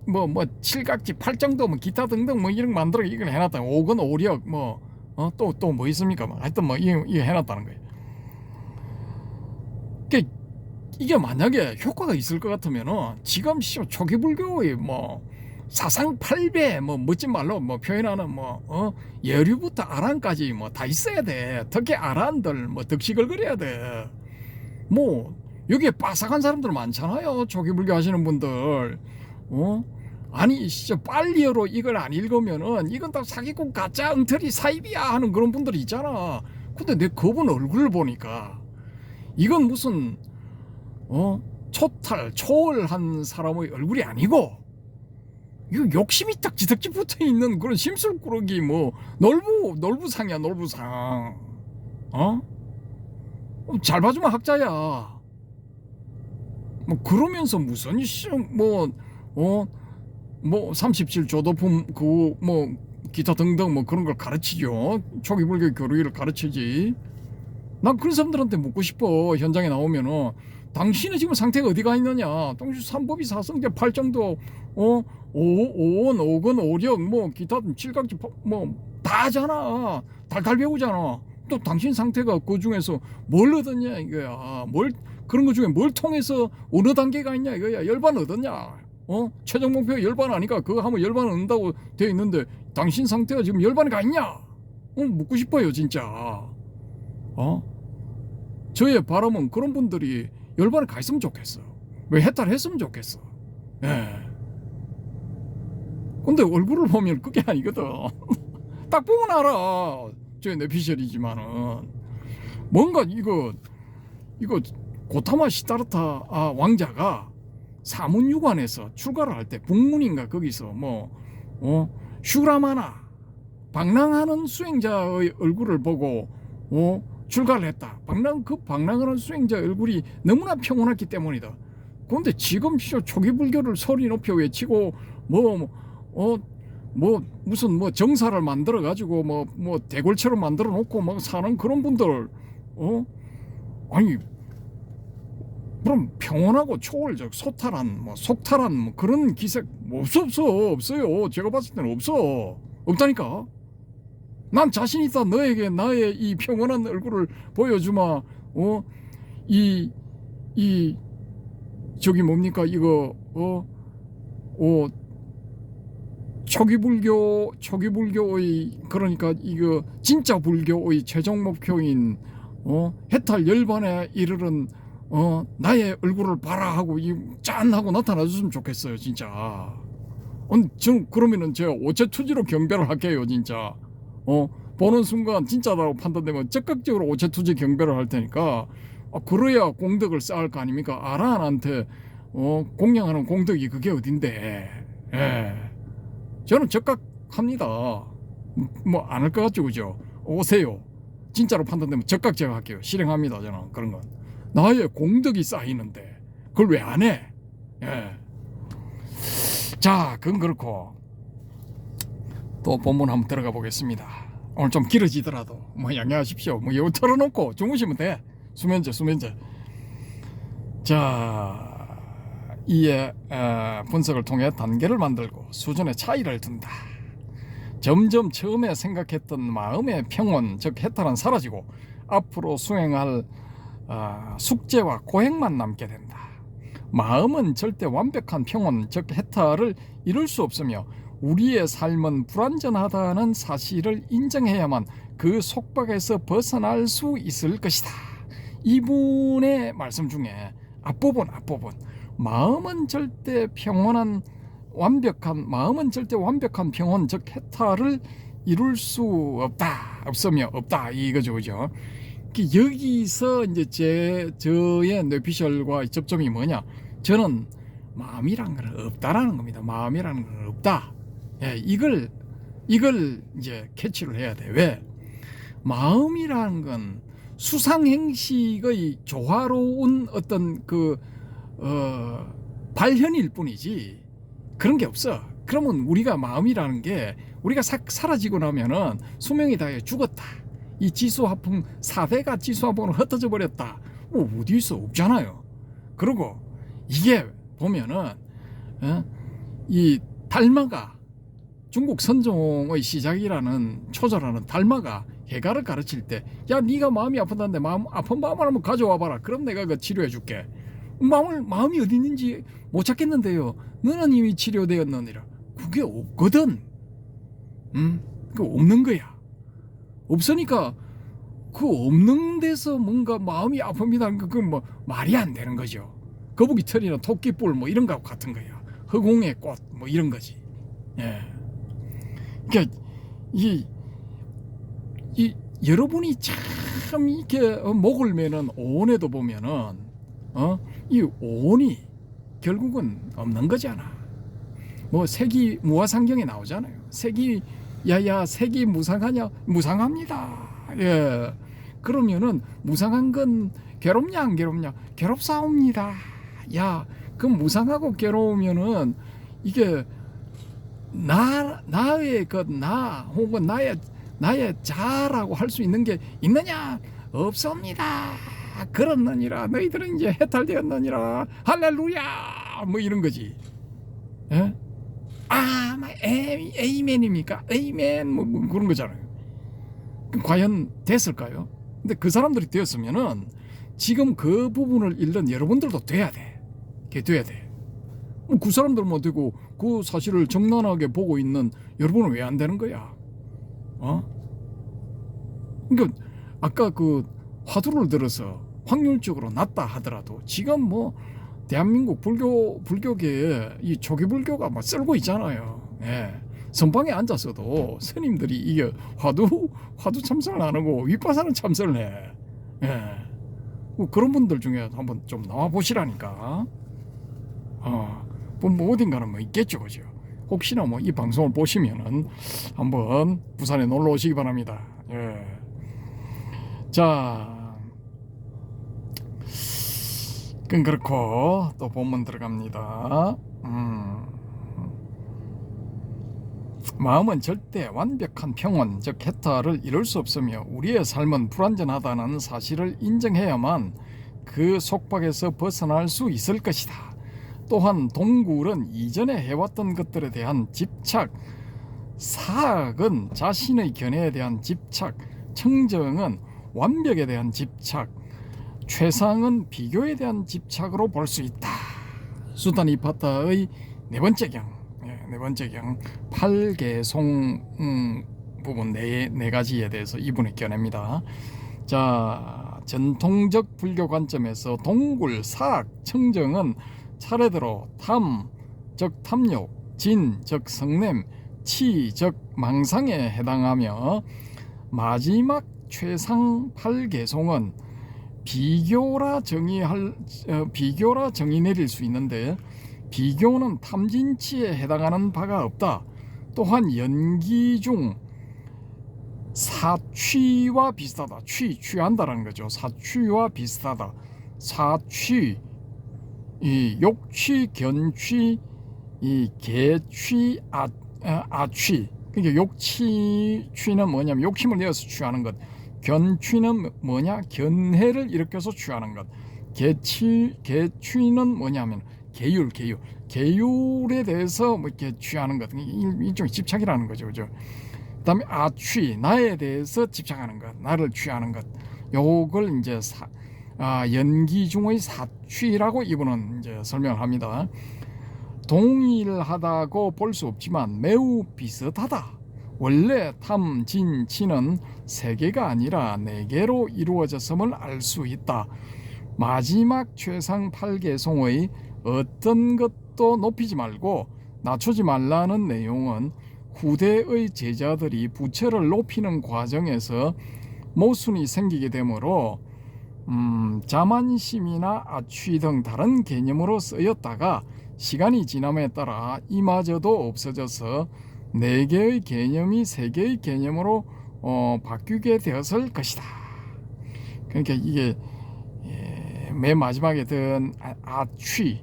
뭐 칠각지 팔정도 뭐 기타 등등 뭐 이런 거 만들어 이걸 해놨다. 오건 오력 또 뭐 있습니까? 하여튼 뭐 이거 해놨다는 거예요. 이게 만약에 효과가 있을 것 같으면은 지금 초기 불교의 뭐 사상팔배 뭐 멋진 말로 뭐 표현하는 예류부터 아란까지 뭐 다 있어야 돼. 특히 아란들 뭐 덕식을 그려야 돼. 뭐 여기에 빠삭한 사람들 많잖아요. 초기 불교 하시는 분들. 아니 빨리어로 이걸 안 읽으면은 이건 다 사기꾼 가짜 엉터리 사입이야 하는 그런 분들이 있잖아. 근데 내 그분 얼굴을 보니까 이건 무슨 초월한 사람의 얼굴이 아니고 이거 욕심이 딱 지덕지 붙어 있는 그런 심술꾸러기 뭐 놀부상이야. 놀부상. 잘 봐주면 학자야. 뭐 그러면서 무슨 뭐 37조도품 뭐 기타 등등 뭐 그런 걸 가르치죠. 초기 불교 교리를 가르치지. 난 그런 사람들한테 묻고 싶어. 현장에 나오면은 당신의 지금 상태가 어디가 있느냐? 당신 삼법이 사성제 팔정도 오원 오건 오력 뭐 기타 칠각지 뭐 다 하잖아. 달달 배우잖아. 또 당신 상태가 그 중에서 뭘 얻었냐 이거야. 그런 거 중에 뭘 통해서 어느 단계가 있냐 이거야. 열반 얻었냐? 최종 목표 열반 아니까 그거 하면 열반 얻는다고 되어 있는데 당신 상태가 지금 열반이 가 있냐? 묻고 싶어요 진짜. 저의 바람은 그런 분들이 열반에 가 있으면 좋겠어. 왜 해탈했으면 좋겠어. 예. 근데 얼굴을 보면 그게 아니거든. 딱 보면 알아. 저 뇌피셜이지만은 뭔가 이거 고타마 시다르타 왕자가 사문유관에서 출가를 할 때 북문인가 거기서 슈라마나 방랑하는 수행자의 얼굴을 보고 출가를 했다. 방랑하는 수행자의 얼굴이 너무나 평온했기 때문이다. 그런데 지금 초기 불교를 소리 높여 외치고 무슨 정사를 만들어 가지고 뭐 대골처럼 만들어 놓고 막 사는 그런 분들 아니 그럼 평온하고 초월적 속탈한 그런 기색 없어요. 제가 봤을 때는 없다니까. 난 자신 있다. 너에게 나의 이 평온한 얼굴을 보여주마. 저기 뭡니까 이거 초기불교의 그러니까 이거 진짜 불교의 최종 목표인 해탈 열반에 이르는 나의 얼굴을 봐라 하고 짠 하고 나타나 줬으면 좋겠어요 진짜. 전 그러면은 제가 오체투지로 경배를 할게요 진짜. 보는 순간 진짜라고 판단되면 적극적으로 오체투지 경배를 할 테니까 그래야 공덕을 쌓을 거 아닙니까. 아라한테 공양하는 공덕이 그게 어딘데. 예. 저는 적극합니다. 뭐 안 할 것 같죠 그죠. 오세요. 진짜로 판단되면 적극 제가 할게요. 실행합니다. 저는 그런 건. 나의 공덕이 쌓이는데 그걸 왜 안 해. 예. 자, 그건 그렇고 또 본문 한번 들어가 보겠습니다. 오늘 좀 길어지더라도 뭐 양해하십시오. 뭐 이거 털어놓고 주무시면 돼. 수면제. 자, 이에 분석을 통해 단계를 만들고 수준의 차이를 둔다. 점점 처음에 생각했던 마음의 평온, 즉 해탈은 사라지고 앞으로 수행할 숙제와 고행만 남게 된다. 마음은 절대 완벽한 평온, 즉 해탈을 이룰 수 없으며 우리의 삶은 불완전하다는 사실을 인정해야만 그 속박에서 벗어날 수 있을 것이다. 이분의 말씀 중에 앞부분 마음은 절대 완벽한 평온, 즉 해탈을 이룰 수 없다 이거죠, 그죠? 여기서 이제 저의 뇌피셜과 접점이 뭐냐? 저는 마음이라는 건 없다라는 겁니다. 마음이라는 건 없다. 예, 이걸 이제 캐치를 해야 돼. 왜? 마음이라는 건 수상행식의 조화로운 어떤 발현일 뿐이지 그런 게 없어. 그러면 우리가 마음이라는 게 우리가 사라지고 나면은 수명이 다해 죽었다. 이 지수화풍 4대가 지수화풍으로 흩어져 버렸다. 어디 있어? 없잖아요. 그리고 이게 보면은 이 달마가 중국 선종의 시작이라는 초절하는 달마가 해가를 가르칠 때, 야, 네가 마음이 아프다는데 아픈 마음을 한번 가져와 봐라. 그럼 내가 그 치료해 줄게. 마음이 어디 있는지 못 찾겠는데요. 너는 이미 치료되었느니라. 그게 없거든. 그 없는 거야. 없으니까 그 없는 데서 뭔가 마음이 아픕니다. 그건 뭐 말이 안 되는 거죠. 거북이 털이나 토끼뿔 뭐 이런 거 같은 거야. 허공의 꽃 뭐 이런 거지. 예. 그러니까 이 여러분이 참 이렇게 목을 매는 오온에도 보면은 이 오온이 결국은 없는 거잖아. 뭐 색이 무아상경에 나오잖아요. 색이 무상하냐? 무상합니다. 예. 그러면은 무상한 건 괴롭냐 안 괴롭냐? 괴롭사옵니다. 야, 그 무상하고 괴로우면은 이게 나의 혹은 나의 자라고 할 수 있는 게 있느냐? 없습니다. 그렇느니라. 너희들은 이제 해탈되었느니라. 할렐루야. 뭐 이런 거지. 예? 에이맨입니까? 에이맨 뭐 그런 거잖아요. 과연 됐을까요? 근데 그 사람들이 되었으면은 지금 그 부분을 잃는 여러분들도 돼야 돼. 그게 돼야 돼. 그 사람들만 되고 그 사실을 정난하게 보고 있는 여러분은 왜 안 되는 거야? 그러니까 아까 그 화두를 들어서 확률적으로 낮다 하더라도 지금 뭐 대한민국 불교계에 이 초기 불교가 막 썰고 있잖아요. 예. 선방에 앉았어도 스님들이 이게 화두 참선을 안 하고 윗바사는 참선을 해. 예. 뭐 그런 분들 중에 한번 좀 나와 보시라니까. 뭐 어딘가는 뭐 있겠죠, 그죠? 혹시나 뭐 이 방송을 보시면은 한번 부산에 놀러 오시기 바랍니다. 예. 자. 그건 그렇고 또 본문 들어갑니다. 마음은 절대 완벽한 평온, 즉 해탈을 이룰 수 없으며 우리의 삶은 불완전하다는 사실을 인정해야만 그 속박에서 벗어날 수 있을 것이다. 또한 동굴은 이전에 해왔던 것들에 대한 집착, 사악은 자신의 견해에 대한 집착, 청정은 완벽에 대한 집착, 최상은 비교에 대한 집착으로 볼 수 있다. 수다니파타의 네 번째 경 8개송 부분 네 가지에 대해서 이분이 겨냅니다. 자, 전통적 불교 관점에서 동굴, 사악, 청정은 차례대로 탐, 즉 탐욕, 진, 즉 성냄, 치, 즉 망상에 해당하며 마지막 최상 8개송은 비교라 정의 내릴 수 있는데 비교는 탐진치에 해당하는 바가 없다. 또한 연기 중 사취와 비슷하다. 취한다라는 거죠. 사취와 비슷하다. 사취, 이 욕취, 견취, 이 개취, 아취, 그러니까 욕취는 뭐냐면 욕심을 내어서 취하는 것. 견취는 뭐냐? 견해를 일으켜서 취하는 것. 개취는 뭐냐면 계율. 계율에 대해서 뭐 이렇게 취하는 것. 일종의 집착이라는 거죠. 그죠? 그다음에 아취, 나에 대해서 집착하는 것. 나를 취하는 것. 요걸 이제 연기 중의 사취라고 이분은 이제 설명을 합니다. 동일하다고 볼 수 없지만 매우 비슷하다. 원래 탐, 진, 치는 세 개가 아니라 네 개로 이루어졌음을 알 수 있다. 마지막 최상 8개송의 어떤 것도 높이지 말고 낮추지 말라는 내용은 후대의 제자들이 부처를 높이는 과정에서 모순이 생기게 되므로 자만심이나 아취 등 다른 개념으로 쓰였다가 시간이 지남에 따라 이마저도 없어져서 네 개의 개념이 세 개의 개념으로 바뀌게 되었을 것이다. 그러니까 이게 맨 마지막에 든 아취,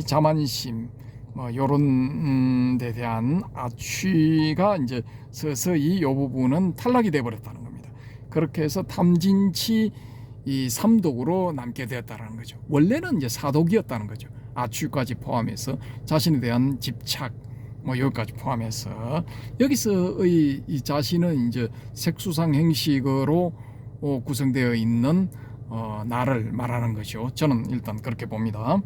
자만심 뭐 요런 데 대한 아취가 이제 서서히 이 부분은 탈락이 돼 버렸다는 겁니다. 그렇게 해서 탐진치 이 삼독으로 남게 되었다는 거죠. 원래는 이제 사독이었다는 거죠. 아취까지 포함해서 자신에 대한 집착 뭐 여기까지 포함해서 여기서의 이 자신은 이제 색수상 행식으로 구성되어 있는 나를 말하는 것이죠. 저는 일단 그렇게 봅니다.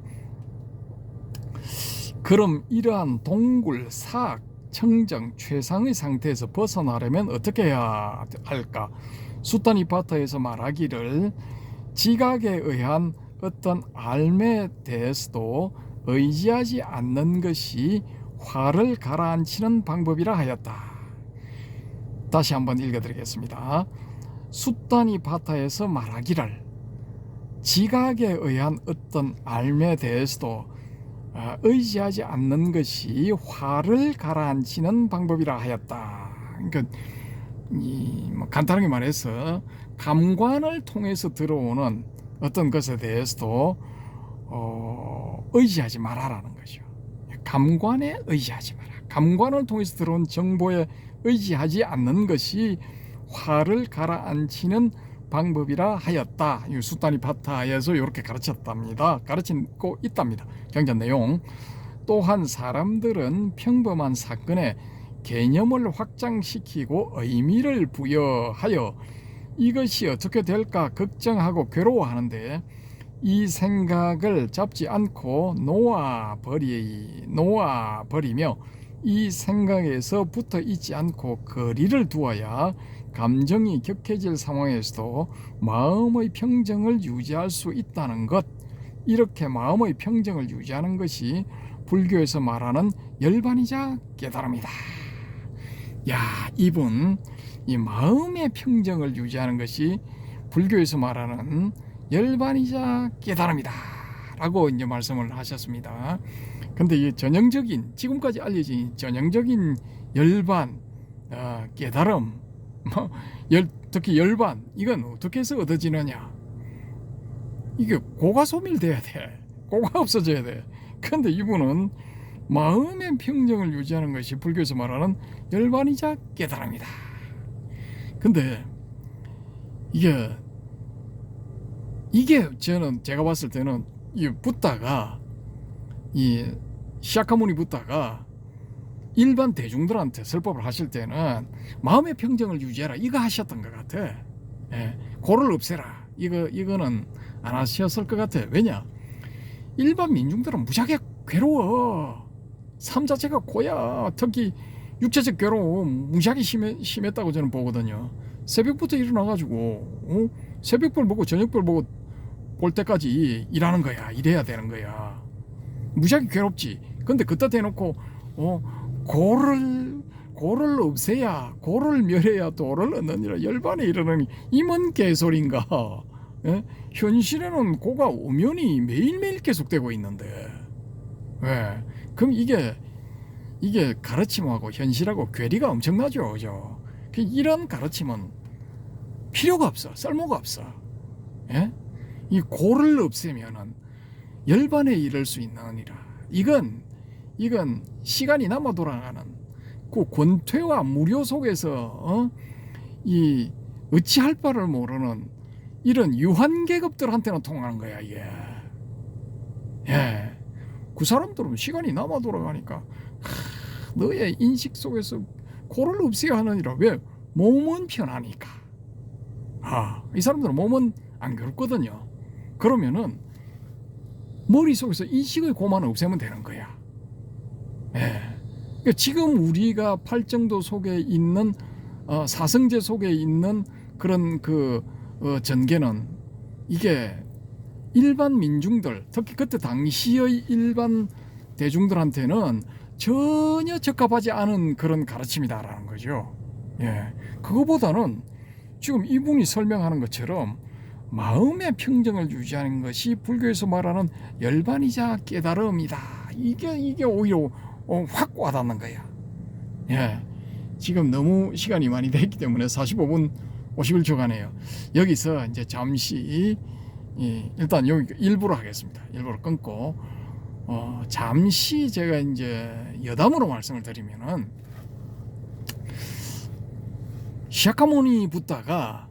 그럼 이러한 동굴, 사악, 청정, 최상의 상태에서 벗어나려면 어떻게 해야 할까? 수타니파타에서 말하기를 지각에 의한 어떤 알에 대해서도 의지하지 않는 것이 화를 가라앉히는 방법이라 하였다. 다시 한번 읽어드리겠습니다. 수타니파타에서 말하기를 지각에 의한 어떤 알에 대해서도 의지하지 않는 것이 화를 가라앉히는 방법이라 하였다. 그러니까 뭐 간단하게 말해서 감관을 통해서 들어오는 어떤 것에 대해서도 의지하지 말아라는 거죠. 감관에 의지하지 마라. 감관을 통해서 들어온 정보에 의지하지 않는 것이 화를 가라앉히는 방법이라 하였다. 수타니파타에서 이렇게 가르쳤답니다. 가르치고 있답니다. 경전 내용. 또한 사람들은 평범한 사건에 개념을 확장시키고 의미를 부여하여 이것이 어떻게 될까 걱정하고 괴로워하는데 이 생각을 잡지 않고 놓아버리며 이 생각에서 붙어 있지 않고 거리를 두어야 감정이 격해질 상황에서도 마음의 평정을 유지할 수 있다는 것. 이렇게 마음의 평정을 유지하는 것이 불교에서 말하는 열반이자 깨달음이다. 야, 이분 이 마음의 평정을 유지하는 것이 불교에서 말하는 열반이자 깨달음이다 라고 이제 말씀을 하셨습니다. 근데 이 전형적인 지금까지 알려진 전형적인 열반, 깨달음, 특히 열반 이건 어떻게 해서 얻어지느냐? 이게 고가 소멸돼야 돼. 고가 없어져야 돼. 근데 이분은 마음의 평정을 유지하는 것이 불교에서 말하는 열반이자 깨달음이다. 근데 이게 저는 제가 봤을 때는 이 붓다가 이 시아카무니 붓다가 일반 대중들한테 설법을 하실 때는 마음의 평정을 유지해라 이거 하셨던 것 같아. 고를 없애라 이거는 안 하셨을 것 같아. 왜냐? 일반 민중들은 무지하게 괴로워. 삶 자체가 고야. 특히 육체적 괴로움 무지하게 심했다고 저는 보거든요. 새벽부터 일어나가지고 새벽별 보고 저녁별 보고 볼 때까지 일하는 거야. 일해야 되는 거야. 무지하게 괴롭지. 근데 그따 대놓고 고를 없애야 고를 멸해야 도를 얻느니라 열반에 이르느니 이뭔 개소리인가. 현실에는 고가 엄연히 매일매일 계속되고 있는데 왜? 그럼 이게 가르침하고 현실하고 괴리가 엄청나죠. 그죠? 이런 가르침은 필요가 없어. 쓸모가 없어. 이 고를 없애면은 열반에 이를 수 있느니라. 이건 시간이 남아 돌아가는 그 권퇴와 무료 속에서 이 어찌할 바를 모르는 이런 유한 계급들한테는 통하는 거야 이게. 예, 그 사람들은 시간이 남아 돌아가니까 너의 인식 속에서 그를 없애야 하느니라. 왜? 몸은 편하니까. 이 사람들은 몸은 안 괴롭거든요. 그러면은 머릿속에서 인식의 고만을 없애면 되는 거야. 예. 그러니까 지금 우리가 팔정도 속에 있는 사성제 속에 있는 그런 그 전개는 이게 일반 민중들, 특히 그때 당시의 일반 대중들한테는 전혀 적합하지 않은 그런 가르침이다라는 거죠. 예. 그거보다는 지금 이분이 설명하는 것처럼 마음의 평정을 유지하는 것이 불교에서 말하는 열반이자 깨달음이다. 이게 오히려 확 와닿는 거야. 예. 지금 너무 시간이 많이 됐기 때문에 45분 51초 가네요. 여기서 이제 잠시 일단 여기 일부러 하겠습니다. 일부러 끊고 잠시 제가 이제 여담으로 말씀을 드리면은 시아카모니 붓다가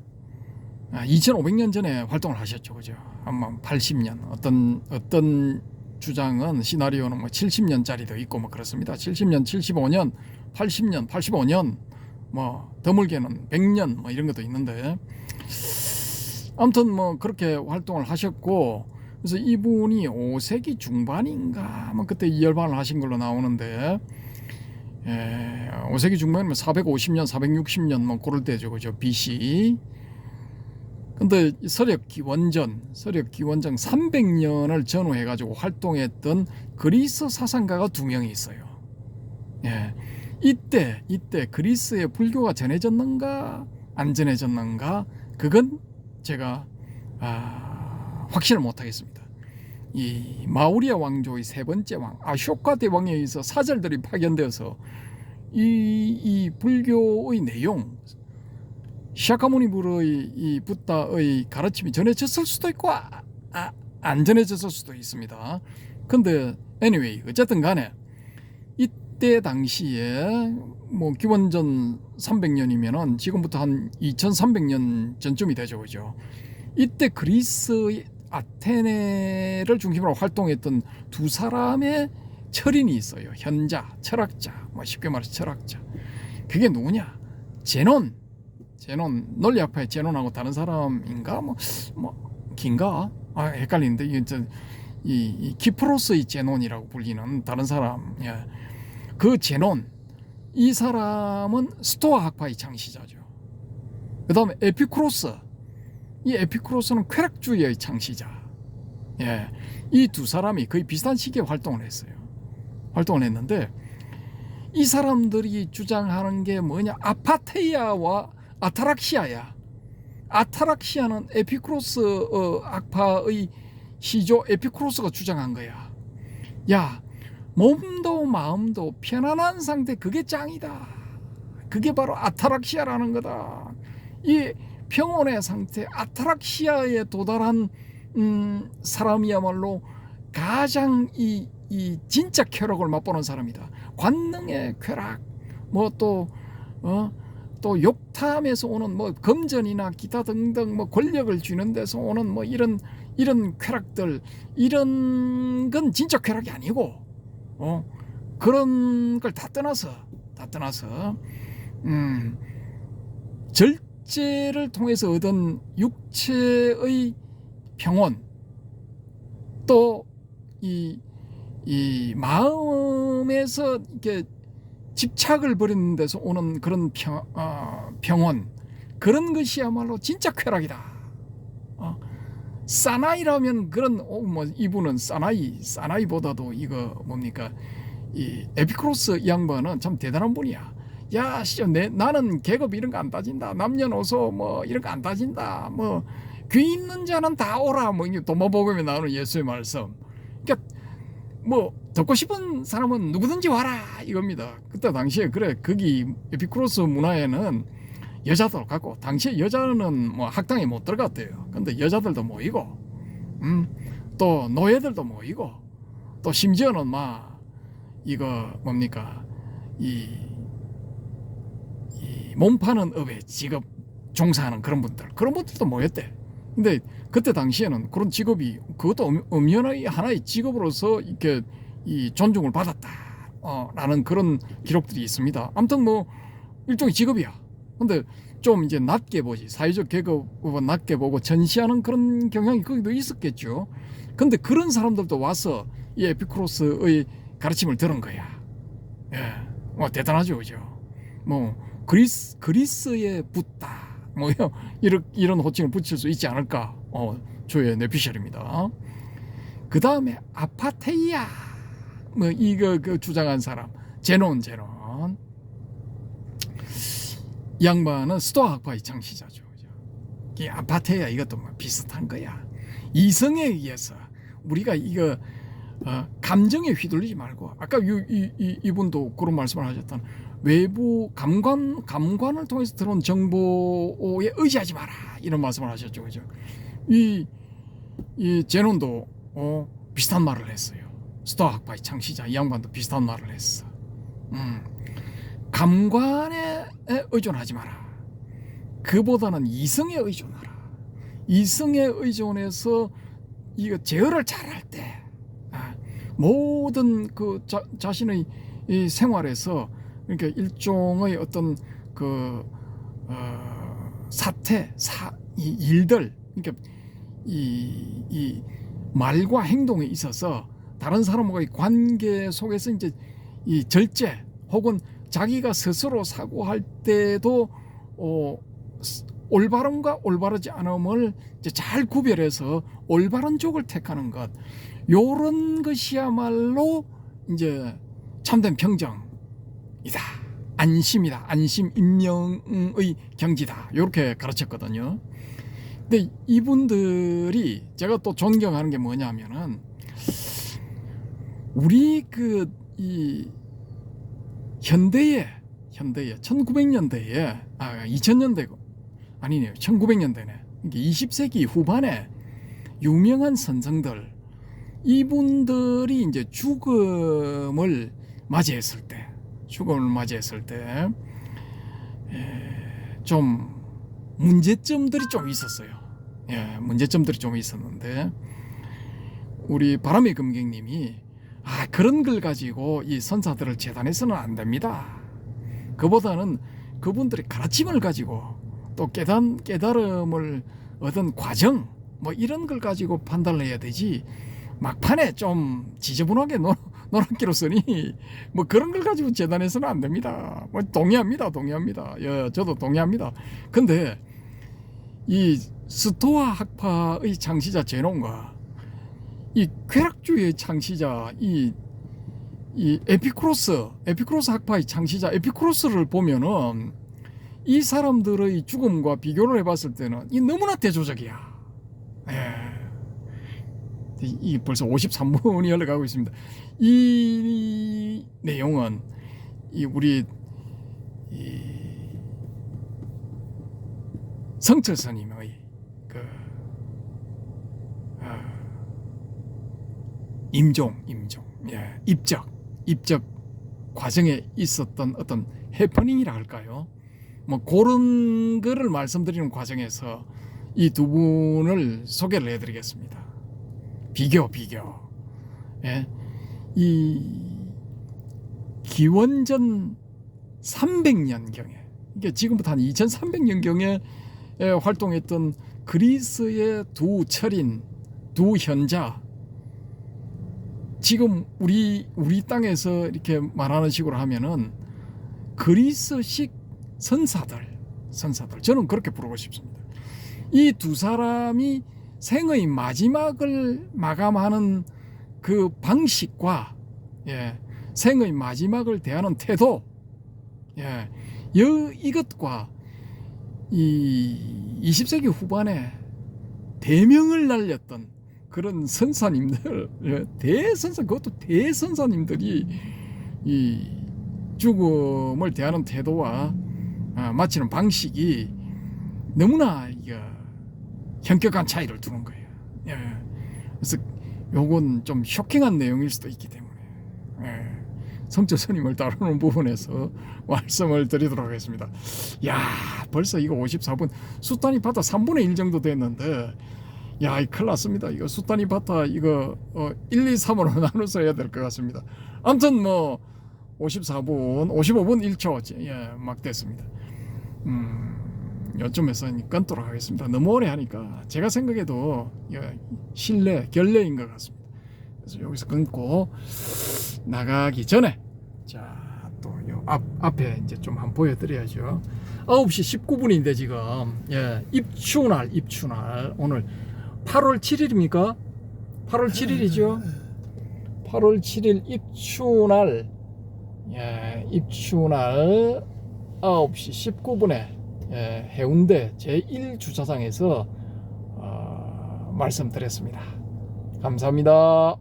2500년 전에 활동을 하셨죠. 그죠? 아마 80년. 어떤 주장은 시나리오는 뭐 70년짜리도 있고 뭐 그렇습니다. 70년, 75년, 80년, 85년, 뭐 드물게는 100년 뭐 이런 것도 있는데 아무튼 뭐 그렇게 활동을 하셨고 그래서 이분이 5세기 중반인가 뭐 그때 열반을 하신 걸로 나오는데 5세기 중반이면 450년, 460년 뭐 그럴 때죠. 그죠? BC. 근데 서력 기원전 300년을 전후해 가지고 활동했던 그리스 사상가가 2명이 있어요. 예. 이때 그리스에 불교가 전해졌는가 안 전해졌는가 그건 제가 확신을 못 하겠습니다. 이 마우리아 왕조의 3번째 왕 아쇼카 대왕에 의해서 사절들이 파견되어서 이 불교의 내용 시아카모니 부르의 이 붓다의 가르침이 전해졌을 수도 있고 안 전해졌을 수도 있습니다. 근데 anyway 어쨌든 간에 이때 당시에 뭐 기원전 300년이면은 지금부터 한 2300년 전쯤이 되죠. 그죠? 이때 그리스 아테네를 중심으로 활동했던 2사람의 철인이 있어요. 현자, 철학자, 뭐 쉽게 말해서 철학자. 그게 누구냐? 제논 논리학파의 제논하고 다른 사람인가? 뭐 긴가? 헷갈리는데 이 키프로스의 제논이라고 불리는 다른 사람. 예. 그 제논 이 사람은 스토아 학파의 창시자죠. 그다음에 에피쿠로스. 이 에피쿠로스는 쾌락주의의 창시자. 예. 이 2사람이 거의 비슷한 시기에 활동을 했는데 이 사람들이 주장하는 게 뭐냐? 아파테이아와 아타락시아야. 아타락시아는 에피쿠로스 학파의 시조 에피쿠로스가 주장한 거야. 야, 몸도 마음도 편안한 상태 그게 짱이다. 그게 바로 아타락시아라는 거다. 이 평온의 상태 아타락시아에 도달한 사람이야말로 가장 이 진짜 쾌락을 맛보는 사람이다. 관능의 쾌락, 뭐 또 욕탐에서 오는 뭐 금전이나 기타 등등 뭐 권력을 주는 데서 오는 뭐 이런 쾌락들, 이런 건 진짜 쾌락이 아니고 그런 걸 다 떠나서 절제를 통해서 얻은 육체의 평온, 또 이 마음에서 이렇게 집착을 버리는 데서 오는 그런 평온, 그런 것이야말로 진짜 쾌락이다. 사나이라면 그런 뭐 이분은 사나이보다도 이거 뭡니까 이 에피쿠로스 양반은 참 대단한 분이야. 야, 나는 계급 이런 거 안 따진다. 남녀노소 뭐 이런 거 안 따진다. 뭐 귀 있는 자는 다 오라. 뭐 도마복음에 나오는 예수의 말씀. 그러니까 뭐 듣고 싶은 사람은 누구든지 와라 이겁니다. 그때 당시에 그래 거기 에피쿠로스 문화에는 여자도 갖고 당시에 여자는 뭐 학당에 못 들어갔대요. 근데 여자들도 모이고 또 노예들도 모이고 또 심지어는 막 이거 뭡니까 이 몸 파는 업에 직업 종사하는 그런 분들도 모였대. 근데 그때 당시에는 그런 직업이 그것도 엄연히 하나의 직업으로서 이렇게 이 존중을 받았다. 라는 그런 기록들이 있습니다. 아무튼 뭐 일종의 직업이야. 근데 좀 이제 낮게 보지, 사회적 계급은 낮게 보고 전시하는 그런 경향이 거기도 있었겠죠. 근데 그런 사람들도 와서 이 에피쿠로스의 가르침을 들은 거야. 예, 대단하죠, 그죠? 뭐 그리스에 붙다, 뭐 이런 호칭을 붙일 수 있지 않을까? 조의 뇌피셜입니다. 그 다음에 아파테이아, 뭐 이거 그 주장한 사람 제논. 이 양반은 스토아 학파의 창시자죠. 이 아파테이아 이것도 뭐 비슷한 거야. 이성에 의해서 우리가 이거 감정에 휘둘리지 말고, 아까 이분도 그런 말씀을 하셨던, 외부 감관을 통해서 들어온 정보에 의지하지 마라, 이런 말씀을 하셨죠, 그죠? 이 제논도 비슷한 말을 했어요. 스토아 학파의 창시자 이 양반도 비슷한 말을 했어. 감관에 의존하지 마라. 그보다는 이성에 의존하라. 이성에 의존해서 이거 제어를 잘할 때 모든 그 자신의 이 생활에서, 그러니까 일종의 어떤 그 이 일들, 그러니까 이 말과 행동에 있어서 다른 사람과의 관계 속에서 이제 이 절제 혹은 자기가 스스로 사고할 때도 올바름과 올바르지 않음을 이제 잘 구별해서 올바른 쪽을 택하는 것, 요런 것이야말로 이제 참된 평정이다, 안심이다, 안심 인명의 경지다, 이렇게 가르쳤거든요. 근데 이분들이 제가 또 존경하는 게 뭐냐면은, 우리 이 현대에 1900년대에 2000년대고 아니네요, 1900년대네. 20세기 후반에 유명한 선생들, 이분들이 이제 죽음을 맞이했을 때 좀 문제점들이 좀 있었어요. 문제점들이 좀 있었는데, 우리 바람의 금객님이 그런 걸 가지고 이 선사들을 재단해서는 안 됩니다. 그보다는 그분들의 가르침을 가지고 또 깨달음을 얻은 과정, 뭐 이런 걸 가지고 판단을 해야 되지, 막판에 좀 지저분하게 노랗기로서니 뭐 그런 걸 가지고 재단해서는 안 됩니다. 뭐 동의합니다. 예, 저도 동의합니다. 근데 이 스토아 학파의 창시자 제논과 이 쾌락주의의 창시자 이 에피쿠로스 학파의 창시자 에피쿠로스를 보면은, 이 사람들의 죽음과 비교를 해봤을 때는 이 너무나 대조적이야. 이 벌써 53분이 흘러가고 있습니다. 이 내용은 우리 성철 스님의 그 입적 과정에 있었던 어떤 해퍼닝이라 할까요? 뭐 그런 거를 말씀드리는 과정에서 이 두 분을 소개를 해드리겠습니다. 비교. 이 기원전 300년경에, 이게 지금부터 한 2300년경에 활동했던 그리스의 두 철인, 두 현자, 지금 우리 땅에서 이렇게 말하는 식으로 하면은 그리스식 선사들, 저는 그렇게 부르고 싶습니다. 이 두 사람이 생의 마지막을 마감하는 그 방식과 생의 마지막을 대하는 태도, 이것과 이 20세기 후반에 대명을 날렸던 그런 선사님들, 그것도 대선사님들이 이 죽음을 대하는 태도와 마치는 방식이 너무나 현격한 차이를 두는 거예요. 그래서 요건 좀 쇼킹한 내용일 수도 있기 때문에 성철 스님을 다루는 부분에서 말씀을 드리도록 하겠습니다. 야, 벌써 이거 54분 수타니 바타 3분의 1 정도 됐는데, 야, 이 큰일 났습니다. 이거 수타니 바타 이거 1, 2, 3으로 나눠서 해야 될 것 같습니다. 아무튼 뭐 54분 55분 1초 예, 막 됐습니다. 요쯤에서 끊도록 하겠습니다. 너무 오래 하니까 제가 생각해도 실내 결례인 것 같습니다. 그래서 여기서 끊고 나가기 전에 자 또 요 앞에 이제 좀 한번 보여드려야죠. 9시 19분인데 지금 예, 입추날 오늘 8월 7일입니까? 8월 7일이죠. 8월 7일 입추날 예, 입추날 9시 19분에 예, 해운대 제1주차장에서 말씀드렸습니다. 감사합니다.